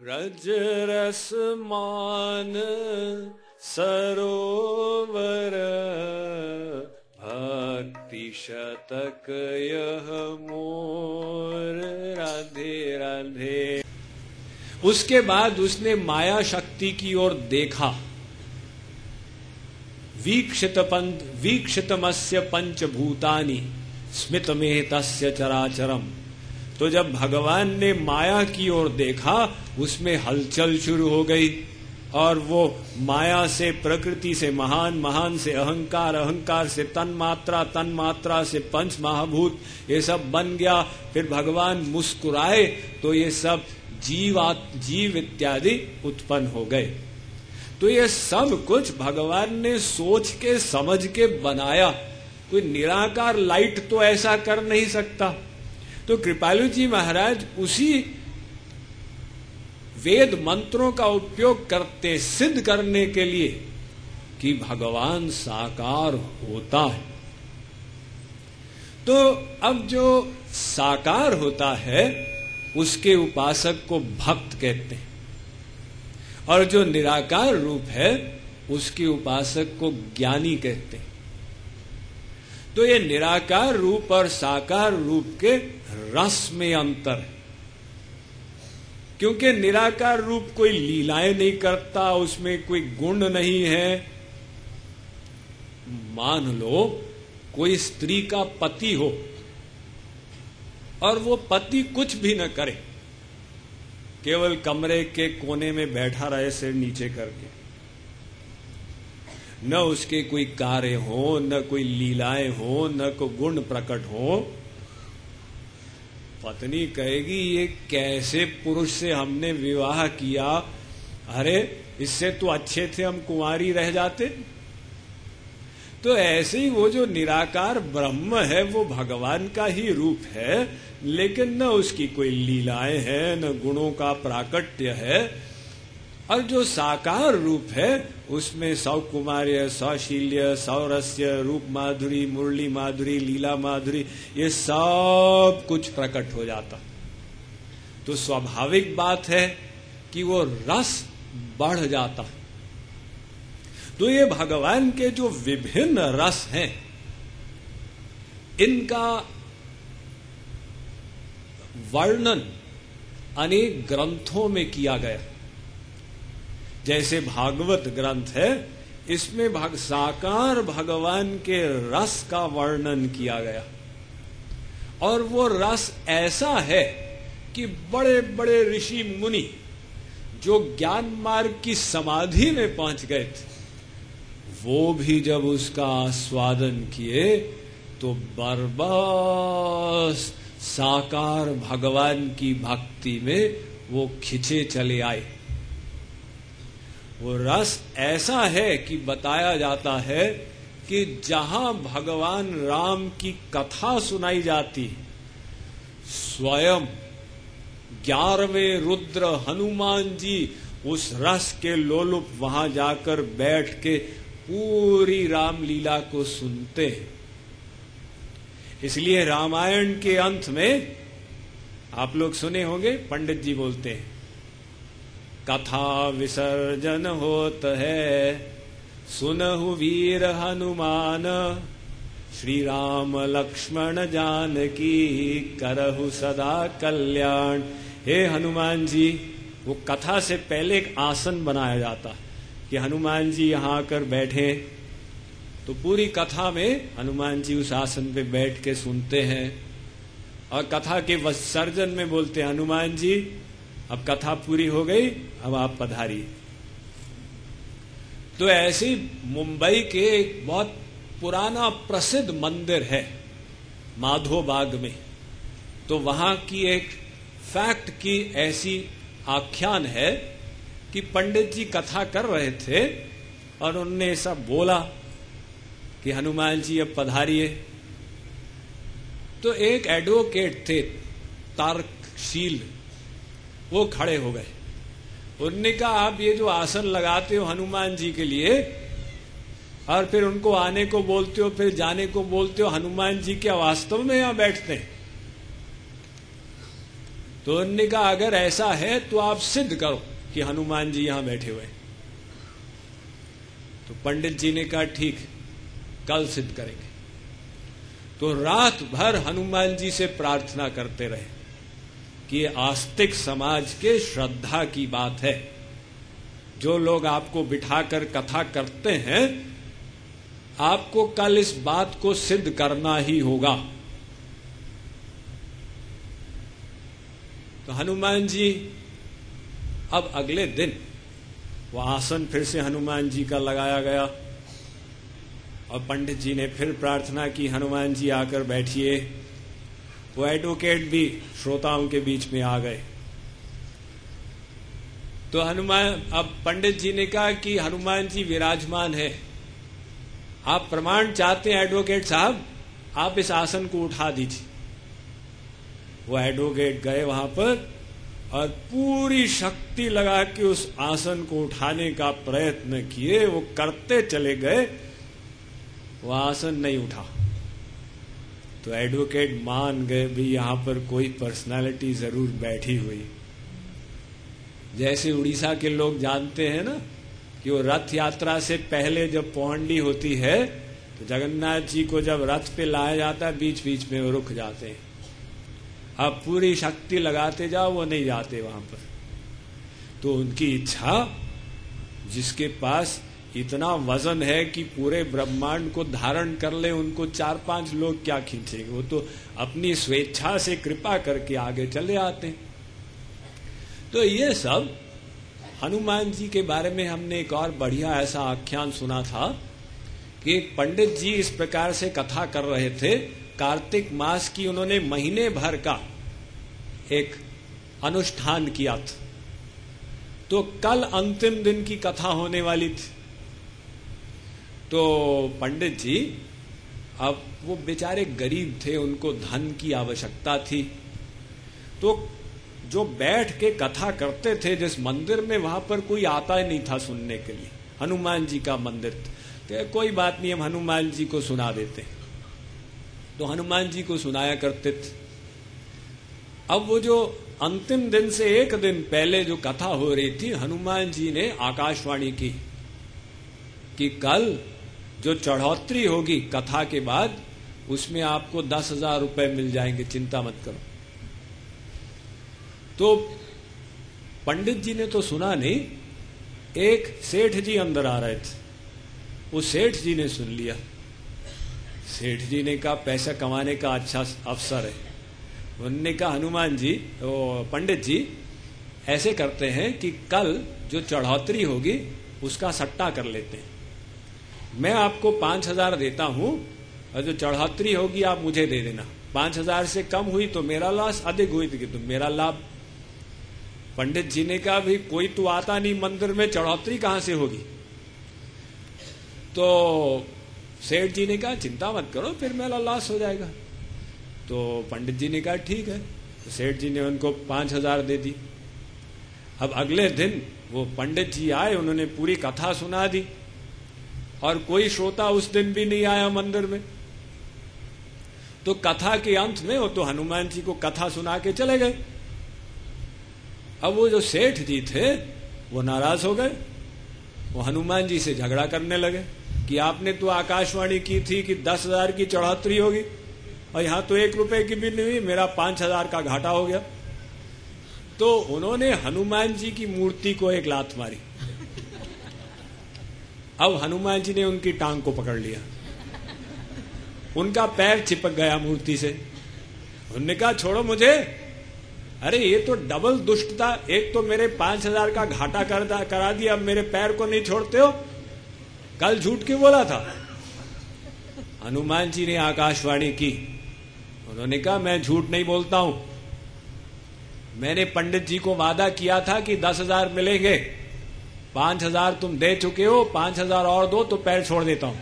रज रस मान सरोवर भक्ति शतक यह मोर राधे राधे। उसके बाद उसने माया शक्ति की ओर देखा। वीक्षितमस्य पंचभूतानि स्मितमेह तस्य चराचरम। तो जब भगवान ने माया की ओर देखा, उसमें हलचल शुरू हो गई और वो माया से प्रकृति से महान, महान से अहंकार, अहंकार से तन्मात्रा, तन्मात्रा से पंच महाभूत, ये सब बन गया। फिर भगवान मुस्कुराए तो ये सब जीव इत्यादि उत्पन्न हो गए। तो ये सब कुछ भगवान ने सोच के समझ के बनाया। कोई निराकार लाइट तो ऐसा कर नहीं सकता। तो कृपालु जी महाराज उसी वेद मंत्रों का उपयोग करते सिद्ध करने के लिए कि भगवान साकार होता है। तो अब जो साकार होता है उसके उपासक को भक्त कहते हैं, और जो निराकार रूप है उसके उपासक को ज्ञानी कहते हैं। तो ये निराकार रूप और साकार रूप के रस में अंतर है, क्योंकि निराकार रूप कोई लीलाएं नहीं करता, उसमें कोई गुण नहीं है। मान लो कोई स्त्री का पति हो और वो पति कुछ भी न करे, केवल कमरे के कोने में बैठा रहे सिर नीचे करके, न उसके कोई कार्य हो, न कोई लीलाएं हो, न कोई गुण प्रकट हो। पत्नी कहेगी ये कैसे पुरुष से हमने विवाह किया, अरे इससे तो अच्छे थे हम कुंवारी रह जाते। तो ऐसे ही वो जो निराकार ब्रह्म है वो भगवान का ही रूप है, लेकिन न उसकी कोई लीलाएं हैं, न गुणों का प्राकट्य है। और जो साकार रूप है उसमें सौकुमार्य, सौशील्य, सौरस्य, रूप माधुरी, मुरली माधुरी, लीला माधुरी, ये सब कुछ प्रकट हो जाता। तो स्वाभाविक बात है कि वो रस बढ़ जाता। तो ये भगवान के जो विभिन्न रस हैं, इनका वर्णन अनेक ग्रंथों में किया गया। जैसे भागवत ग्रंथ है, इसमें साकार भगवान के रस का वर्णन किया गया। और वो रस ऐसा है कि बड़े बड़े ऋषि मुनि जो ज्ञान मार्ग की समाधि में पहुंच गए थे, वो भी जब उसका आस्वादन किए तो बरबस साकार भगवान की भक्ति में वो खिंचे चले आए। वो रस ऐसा है कि बताया जाता है कि जहां भगवान राम की कथा सुनाई जाती, स्वयं 11वें रुद्र हनुमान जी उस रस के लोलुप वहां जाकर बैठ के पूरी रामलीला को सुनते हैं। इसलिए रामायण के अंत में आप लोग सुने होंगे, पंडित जी बोलते हैं, कथा विसर्जन होत है, सुनहु वीर हनुमान, श्री राम लक्ष्मण जानकी, करहु सदा कल्याण। हे हनुमान जी, वो कथा से पहले एक आसन बनाया जाता कि हनुमान जी यहां आकर बैठे। तो पूरी कथा में हनुमान जी उस आसन पे बैठ के सुनते हैं, और कथा के विसर्जन में बोलते हैं, हनुमान जी अब कथा पूरी हो गई, अब आप पधारिए। तो ऐसे ही मुंबई के एक बहुत पुराना प्रसिद्ध मंदिर है माधो बाग में। तो वहां की एक फैक्ट की ऐसी आख्यान है कि पंडित जी कथा कर रहे थे और उनने ऐसा बोला कि हनुमान जी अब पधारिए। तो एक एडवोकेट थे तार्कशील, वो खड़े हो गए। उन्होंने कहा आप ये जो आसन लगाते हो हनुमान जी के लिए और फिर उनको आने को बोलते हो, फिर जाने को बोलते हो, हनुमान जी क्या वास्तव में यहां बैठते हैं? तो उन्होंने कहा अगर ऐसा है तो आप सिद्ध करो कि हनुमान जी यहां बैठे हुए। तो पंडित जी ने कहा ठीक, कल सिद्ध करेंगे। तो रात भर हनुमान जी से प्रार्थना करते रहे कि ये आस्तिक समाज के श्रद्धा की बात है। जो लोग आपको बिठाकर कथा करते हैं, आपको कल इस बात को सिद्ध करना ही होगा। तो हनुमान जी, अब अगले दिन वो आसन फिर से हनुमान जी का लगाया गया और पंडित जी ने फिर प्रार्थना की, हनुमान जी आकर बैठिए। वो एडवोकेट भी श्रोताओं के बीच में आ गए। तो अब पंडित जी ने कहा कि हनुमान जी विराजमान है, आप प्रमाण चाहते हैं एडवोकेट साहब, आप इस आसन को उठा दीजिए। वो एडवोकेट गए वहां पर और पूरी शक्ति लगा के उस आसन को उठाने का प्रयत्न किए। वो करते चले गए, वो आसन नहीं उठा। तो एडवोकेट मान गए भी यहां पर कोई पर्सनालिटी जरूर बैठी हुई। जैसे उड़ीसा के लोग जानते हैं ना कि वो रथ यात्रा से पहले जब पौंडी होती है तो जगन्नाथ जी को जब रथ पे लाया जाता है, बीच बीच में वो रुक जाते हैं। अब पूरी शक्ति लगाते जाओ, वो नहीं जाते वहां पर। तो उनकी इच्छा, जिसके पास इतना वजन है कि पूरे ब्रह्मांड को धारण कर ले, उनको 4-5 लोग क्या खींचेंगे, वो तो अपनी स्वेच्छा से कृपा करके आगे चले आते हैं। तो ये सब हनुमान जी के बारे में हमने एक और बढ़िया ऐसा आख्यान सुना था कि एक पंडित जी इस प्रकार से कथा कर रहे थे। कार्तिक मास की उन्होंने महीने भर का एक अनुष्ठान किया था। तो कल अंतिम दिन की कथा होने वाली थी। तो पंडित जी, अब वो बेचारे गरीब थे, उनको धन की आवश्यकता थी। तो जो बैठ के कथा करते थे जिस मंदिर में, वहां पर कोई आता ही नहीं था सुनने के लिए। हनुमान जी का मंदिर था। तो कोई बात नहीं, हम हनुमान जी को सुना देते। तो हनुमान जी को सुनाया करते थे। अब वो जो अंतिम दिन से एक दिन पहले जो कथा हो रही थी, हनुमान जी ने आकाशवाणी की कि कल जो चढ़ौतरी होगी कथा के बाद, उसमें आपको 10,000 रुपए मिल जाएंगे, चिंता मत करो। तो पंडित जी ने तो सुना नहीं, एक सेठ जी अंदर आ रहे थे। वो सेठ जी ने सुन लिया। सेठ जी ने कहा पैसा कमाने का अच्छा अवसर है। उन्होंने कहा हनुमान जी, पंडित जी, ऐसे करते हैं कि कल जो चढ़ौतरी होगी उसका सट्टा कर लेते हैं। मैं आपको 5,000 देता हूं और जो चढ़ौतरी होगी आप मुझे दे देना। 5,000 से कम हुई तो मेरा लॉस, अधिक हुई तो मेरा लाभ। पंडित जी ने कहा भी कोई तो आता नहीं मंदिर में, चढ़ौतरी कहां से होगी। तो सेठ जी ने कहा चिंता मत करो, फिर मेरा लॉस हो जाएगा। तो पंडित जी ने कहा ठीक है। तो सेठ जी ने उनको 5,000 दे दी। अब अगले दिन वो पंडित जी आए, उन्होंने पूरी कथा सुना दी और कोई श्रोता उस दिन भी नहीं आया मंदिर में। तो कथा के अंत में वो तो हनुमान जी को कथा सुना के चले गए। अब वो जो सेठ जी थे वो नाराज हो गए। वो हनुमान जी से झगड़ा करने लगे कि आपने तो आकाशवाणी की थी कि 10,000 की चढ़ौतरी होगी और यहां तो 1 रुपए की भी नहीं हुई, मेरा 5,000 का घाटा हो गया। तो उन्होंने हनुमान जी की मूर्ति को एक लात मारी। अब हनुमान जी ने उनकी टांग को पकड़ लिया, उनका पैर चिपक गया मूर्ति से। उन्होंने कहा छोड़ो मुझे। अरे ये तो डबल दुष्टता, एक तो मेरे 5,000 का घाटा करा दिया, अब मेरे पैर को नहीं छोड़ते हो। कल झूठ क्यों बोला था। हनुमान जी ने आकाशवाणी की। उन्होंने कहा मैं झूठ नहीं बोलता हूं, मैंने पंडित जी को वादा किया था कि 10,000 मिलेंगे, 5,000 तुम दे चुके हो, 5,000 और दो तो पैर छोड़ देता हूं।